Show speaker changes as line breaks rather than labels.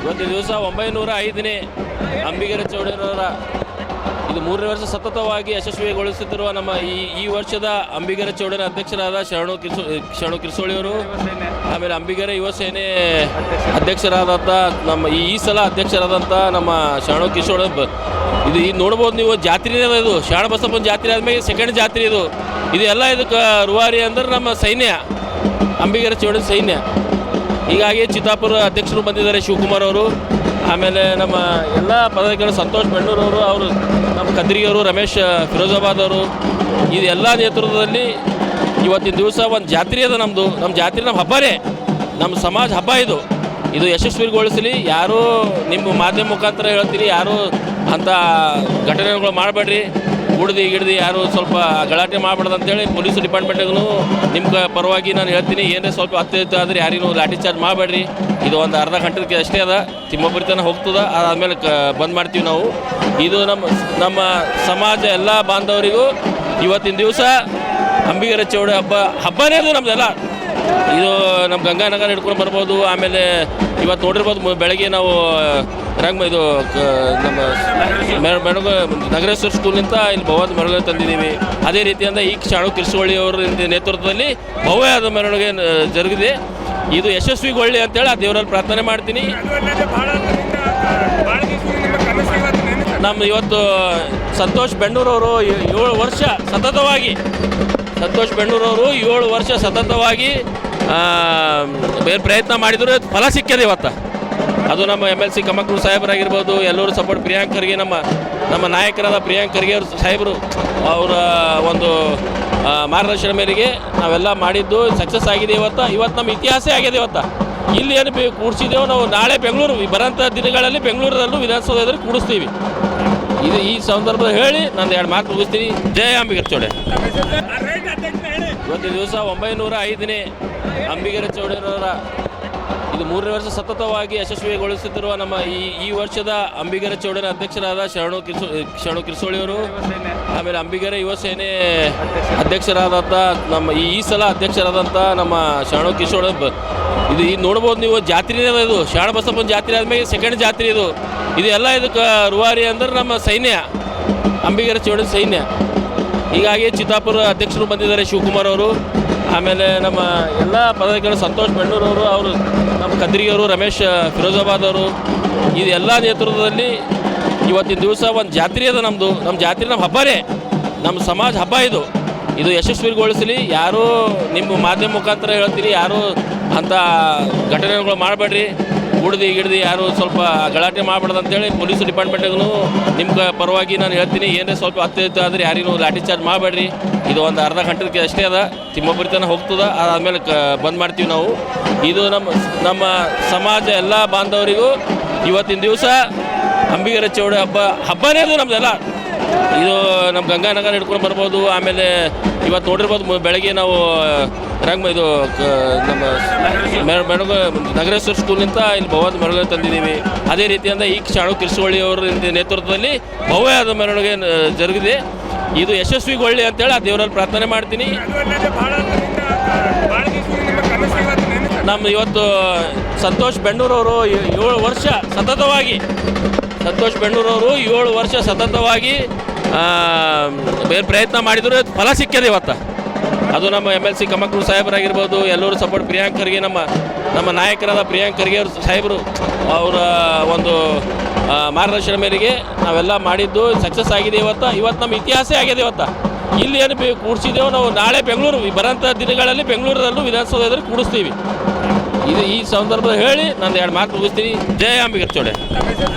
ಇವತ್ತು ದಿವಸ 905ನೇ ಅಂಬಿಗರ ಚೌಡರವರ ಇದು 3ನೇ ವರ್ಷ ಸತತವಾಗಿ ಯಶಸ್ವಿಗೊಳಿಸುತ್ತಿರುವ ನಮ್ಮ ಈ ವರ್ಷದ ಅಂಬಿಗರ ಚೌಡರ ಅಧ್ಯಕ್ಷರಾದ ಶರಣು ಕಿರ್ಸೋಳಿಯವರು, ಆಮೇಲೆ ಅಂಬಿಗರ ಯುವ ಸೇನೆ ಅಧ್ಯಕ್ಷರಾದಂಥ ನಮ್ಮ ಈ ಸಲ ಅಧ್ಯಕ್ಷರಾದಂಥ ನಮ್ಮ ಶರಣು ಕಿರ್ಸೋಳಿ. ಇದು ನೋಡ್ಬೋದು ನೀವು, ಜಾತ್ರೆನೇ ಇದು ಶರಣ ಬಸಪ್ಪನ ಜಾತ್ರೆ ಆದಮೇಲೆ ಸೆಕೆಂಡ್ ಜಾತ್ರೆ ಇದು ಎಲ್ಲ. ಇದಕ್ಕೆ ರೂವಾರಿ ಅಂದ್ರೆ ನಮ್ಮ ಸೈನ್ಯ, ಅಂಬಿಗರ ಚೌಡರ ಸೈನ್ಯ. ಹೀಗಾಗಿ ಚಿತ್ತಾಪುರ ಅಧ್ಯಕ್ಷರು ಬಂದಿದ್ದಾರೆ, ಶಿವಕುಮಾರ್ ಅವರು. ಆಮೇಲೆ ನಮ್ಮ ಎಲ್ಲ ಪದಾಧಿಕಾರಿಗಳು ಸಂತೋಷ್ ಬೆಣ್ಣೂರವರು, ಅವರು ನಮ್ಮ ಕದ್ರಿಯವರು, ರಮೇಶ್ ಫಿರೋಜಾಬಾದ್ ಅವರು, ಇದೆಲ್ಲ ನೇತೃತ್ವದಲ್ಲಿ ಇವತ್ತಿನ ದಿವಸ ಒಂದು ಜಾತ್ರೆ ಅದ. ನಮ್ಮ ಜಾತ್ರೆ ನಮ್ಮ ಹಬ್ಬನೇ, ನಮ್ಮ ಸಮಾಜ ಹಬ್ಬ ಇದು ಯಶಸ್ವಿಗೊಳಿಸಲಿ. ಯಾರೂ ನಿಮ್ಮ ಮಾಧ್ಯಮ ಮುಖಾಂತರ ಹೇಳ್ತೀನಿ, ಯಾರೂ ಅಂಥ ಘಟನೆಗಳು ಮಾಡಬೇಡ್ರಿ. ಗಿಡ್ದು ಯಾರು ಸ್ವಲ್ಪ ಗಲಾಟೆ ಮಾಡಬಾರ್ದು ಅಂತೇಳಿ ಪೊಲೀಸ್ ಡಿಪಾರ್ಟ್ಮೆಂಟ್ಗೂ ನಿಮ್ಮ ಪರವಾಗಿ ನಾನು ಹೇಳ್ತೀನಿ. ಏನೇ ಸ್ವಲ್ಪ ಅತ್ಯಂತ ಆದರೆ ಯಾರಿಗೂ ಲಾಠಿ ಚಾರ್ಜ್ ಮಾಡಬೇಡ್ರಿ. ಇದು ಒಂದು ಅರ್ಧ ಗಂಟೆಗೆ ಅಷ್ಟೇ ಅದ, ತಿಮ್ಮಪುರಿ ತನಕ ಹೋಗ್ತದೆ. ಅದಾದಮೇಲೆ ಬಂದ್ ಮಾಡ್ತೀವಿ ನಾವು. ಇದು ನಮ್ಮ ಸಮಾಜ ಎಲ್ಲ ಬಾಂಧವರಿಗೂ ಇವತ್ತಿನ ದಿವಸ ಅಂಬಿಗರ ಚೌಡ ಹಬ್ಬನೇ ಅದು ನಮ್ಮದೆಲ್ಲ. ಇದು ನಮ್ಮ ಗಂಗಾನಗರ ಹಿಡ್ಕೊಂಡು ಬರ್ಬೋದು. ಆಮೇಲೆ ಇವತ್ತು ನೋಡಿರ್ಬೋದು, ಬೆಳಗ್ಗೆ ನಾವು ಇದು ನಮ್ಮ ನಗರೇಶ್ವರ ಸ್ಕೂಲಿಂದ ಇಲ್ಲಿ ಭವ್ಯದ ಮೆರವಣಿಗೆ ತಂದಿದ್ದೀವಿ. ಅದೇ ರೀತಿಯಿಂದ ಈ ಶರಣು ಕಿರ್ಸೋಳಿ ಅವರ ನೇತೃತ್ವದಲ್ಲಿ ಭವ್ಯವಾದ ಮೆರವಣಿಗೆ ಜರುಗಿದೆ. ಇದು ಯಶಸ್ವಿಗೊಳ್ಳಿ ಅಂತೇಳಿ ಆ ದೇವರಲ್ಲಿ ಪ್ರಾರ್ಥನೆ ಮಾಡ್ತೀನಿ. ನಮ್ಮ ಇವತ್ತು ಸಂತೋಷ್ ಬೆಣ್ಣೂರವರು 7 ವರ್ಷ ಸತತವಾಗಿ ಪ್ರಯತ್ನ ಮಾಡಿದ್ರು, ಫಲ ಸಿಕ್ಕಿದೆ ಇವತ್ತು. ಅದು ನಮ್ಮ MLC ಕಮಕ್ರು ಸಾಹೇಬರಾಗಿರ್ಬೋದು, ಎಲ್ಲರೂ ಸಪೋರ್ಟ್ ಪ್ರಿಯಾಂಕರ್ಗೆ, ನಮ್ಮ ನಾಯಕರಾದ ಪ್ರಿಯಾಂಕರ್ಗೆ ಅವರು ಸಾಹೇಬರು ಅವರ ಒಂದು ಮಾರ್ಗದರ್ಶನ ಮೇರೆಗೆ ನಾವೆಲ್ಲ ಮಾಡಿದ್ದು ಸಕ್ಸಸ್ ಆಗಿದೆ. ಇವತ್ತು ನಮ್ಮ ಇತಿಹಾಸ ಆಗಿದೆ. ಇಲ್ಲಿ ಏನು ಕೂಡಿಸಿದೆವು ನಾವು, ನಾಳೆ ಬೆಂಗಳೂರು ಬರೋಂಥ ದಿನಗಳಲ್ಲಿ ಬೆಂಗಳೂರಲ್ಲೂ ವಿಧಾನಸೌಧದಲ್ಲಿ ಕೂಡಿಸ್ತೀವಿ. ಈ ಸಂದರ್ಭದಲ್ಲಿ ಹೇಳಿ ನಾನು 2 ಮಾತು ಮುಗಿಸ್ತೀನಿ. ಜಯ ಅಂಬಿಗರ ಚೌಡ. ಇವತ್ತು ದಿವಸ 905ನೇ ಅಂಬಿಗರ ಚೌಡರವರ ಇದು 3ನೇ ವರ್ಷ ಸತತವಾಗಿ ಯಶಸ್ವಿಗೊಳಿಸುತ್ತಿರುವ ನಮ್ಮ ಈ ವರ್ಷದ ಅಂಬಿಗರ ಚೌಡರ ಅಧ್ಯಕ್ಷರಾದ ಶರಣು ಕಿರ್ಸೋಳಿಯವರು, ಆಮೇಲೆ ಅಂಬಿಗರ ಯುವ ಸೇನೆ ಅಧ್ಯಕ್ಷರಾದಂಥ ನಮ್ಮ ಈ ಸಲ ಅಧ್ಯಕ್ಷರಾದಂಥ ನಮ್ಮ ಶರಣು ಕಿರ್ಸೋಳಿ. ಇದು ನೋಡ್ಬೋದು ನೀವು, ಜಾತ್ರೆನೇ ಇದು ಶರಣ ಬಸಪ್ಪನ ಜಾತ್ರೆ ಆದಮೇಲೆ ಸೆಕೆಂಡ್ ಜಾತ್ರೆ ಇದು ಎಲ್ಲ. ಇದಕ್ಕೆ ರೂವಾರಿ ಅಂದ್ರೆ ನಮ್ಮ ಸೈನ್ಯ, ಅಂಬಿಗರ ಚೌಡರ ಸೈನ್ಯ. ಹೀಗಾಗಿ ಚಿತ್ತಾಪುರ ಅಧ್ಯಕ್ಷರು ಬಂದಿದ್ದಾರೆ, ಶಿವಕುಮಾರ್ ಅವರು. ಆಮೇಲೆ ನಮ್ಮ ಎಲ್ಲ ಪದಾಧಿಕಾರಿಗಳು ಸಂತೋಷ್ ಬೆಣ್ಣೂರವರು, ಅವರು ನಮ್ಮ ಕದ್ರಿಯವರು, ರಮೇಶ್ ಫಿರೋಜಾಬಾದ್ ಅವರು, ಇದೆಲ್ಲ ನೇತೃತ್ವದಲ್ಲಿ ಇವತ್ತಿನ ದಿವಸ ಒಂದು ಜಾತ್ರೆ ಅದ. ನಮ್ಮ ಜಾತ್ರೆ ನಮ್ಮ ಹಬ್ಬನೇ, ನಮ್ಮ ಸಮಾಜ ಹಬ್ಬ ಇದು ಯಶಸ್ವಿಗೊಳಿಸಲಿ. ಯಾರೂ ನಿಮ್ಮ ಮಾಧ್ಯಮ ಮುಖಾಂತರ ಹೇಳ್ತೀನಿ, ಯಾರೂ ಅಂಥ ಘಟನೆಗಳು ಮಾಡಬೇಡ್ರಿ. ಗಿಡ್ದು ಯಾರು ಸ್ವಲ್ಪ ಗಲಾಟೆ ಮಾಡಬಾರ್ದು ಅಂತೇಳಿ ಪೊಲೀಸ್ ಡಿಪಾರ್ಟ್ಮೆಂಟ್ಗೂ ನಿಮ್ಮ ಪರವಾಗಿ ನಾನು ಹೇಳ್ತೀನಿ. ಏನೇ ಸ್ವಲ್ಪ ಅತ್ಯಂತ ಆದರೆ ಯಾರಿಗೂ ಲಾಠಿ ಚಾರ್ಜ್ ಮಾಡಬೇಡ್ರಿ. ಇದು ಒಂದು ಅರ್ಧ ಗಂಟೆಗೆ ಅಷ್ಟೇ ಅದ, ತಿಮ್ಮಪುರಿ ತನಕ ಹೋಗ್ತದೆ. ಅದಾದಮೇಲೆ ಬಂದ್ ಮಾಡ್ತೀವಿ ನಾವು. ಇದು ನಮ್ಮ ಸಮಾಜ ಎಲ್ಲ ಬಾಂಧವರಿಗೂ ಇವತ್ತಿನ ದಿವಸ ಅಂಬಿಗರ ಚೌಡ ಹಬ್ಬನೇ ಅದು ನಮ್ಮದೆಲ್ಲ. ಇದು ನಮ್ಮ ಗಂಗಾನಗರ ಹಿಡ್ಕೊಂಡು ಬರ್ಬೋದು. ಆಮೇಲೆ ಇವತ್ತು ನೋಡಿರ್ಬೋದು, ಬೆಳಗ್ಗೆ ನಾವು ಇದು ನಮ್ಮ ನಗರೇಶ್ವರ ಸ್ಕೂಲಿಂದ ಇಲ್ಲಿ ಭವ್ಯದ ಮೆರವಣಿಗೆ ತಂದಿದ್ದೀವಿ. ಅದೇ ರೀತಿಯಿಂದ ಈ ಶರಣು ಕಿರ್ಸೋಳಿ ಅವರ ನೇತೃತ್ವದಲ್ಲಿ ಭವ್ಯವಾದ ಮೆರವಣಿಗೆ ಜರುಗಿದೆ. ಇದು ಯಶಸ್ವಿಗೊಳ್ಳಿ ಅಂತೇಳಿ ಆ ದೇವರಲ್ಲಿ ಪ್ರಾರ್ಥನೆ ಮಾಡ್ತೀನಿ. ನಮ್ಮ ಇವತ್ತು ಸಂತೋಷ್ ಬೆಣ್ಣೂರವರು 7 ವರ್ಷ ಸತತವಾಗಿ ಪ್ರಯತ್ನ ಮಾಡಿದ್ರು, ಫಲ ಸಿಕ್ಕಿದೆ ಇವತ್ತು. ಅದು ನಮ್ಮ MLC ಕಮಕ್ರು ಸಾಹೇಬರಾಗಿರ್ಬೋದು, ಎಲ್ಲರೂ ಸಪೋರ್ಟ್ ಪ್ರಿಯಾಂಕರ್ಗೆ, ನಮ್ಮ ನಾಯಕರಾದ ಪ್ರಿಯಾಂಕರ್ಗೆ ಅವರು ಸಾಹೇಬರು, ಅವರ ಒಂದು ಮಾರ್ಗದರ್ಶನ ಮೇರೆಗೆ ನಾವೆಲ್ಲ ಮಾಡಿದ್ದು ಸಕ್ಸಸ್ ಆಗಿದೆ. ಇವತ್ತು ನಮ್ಮ ಇತಿಹಾಸ ಆಗಿದೆ. ಇಲ್ಲಿ ಏನು ಕೂಡಿಸಿದೆವು ನಾವು, ನಾಳೆ ಬೆಂಗಳೂರು ಬರೋಂಥ ದಿನಗಳಲ್ಲಿ ಬೆಂಗಳೂರಲ್ಲೂ ವಿಧಾನಸೌಧದಲ್ಲಿ ಕೂಡಿಸ್ತೀವಿ. ಈ ಸಂದರ್ಭದಲ್ಲಿ ಹೇಳಿ ನಾನು 2 ಮಾತು ಮುಗಿಸ್ತೀನಿ. ಜಯ ಅಂಬಿಗರ ಚೌಡ.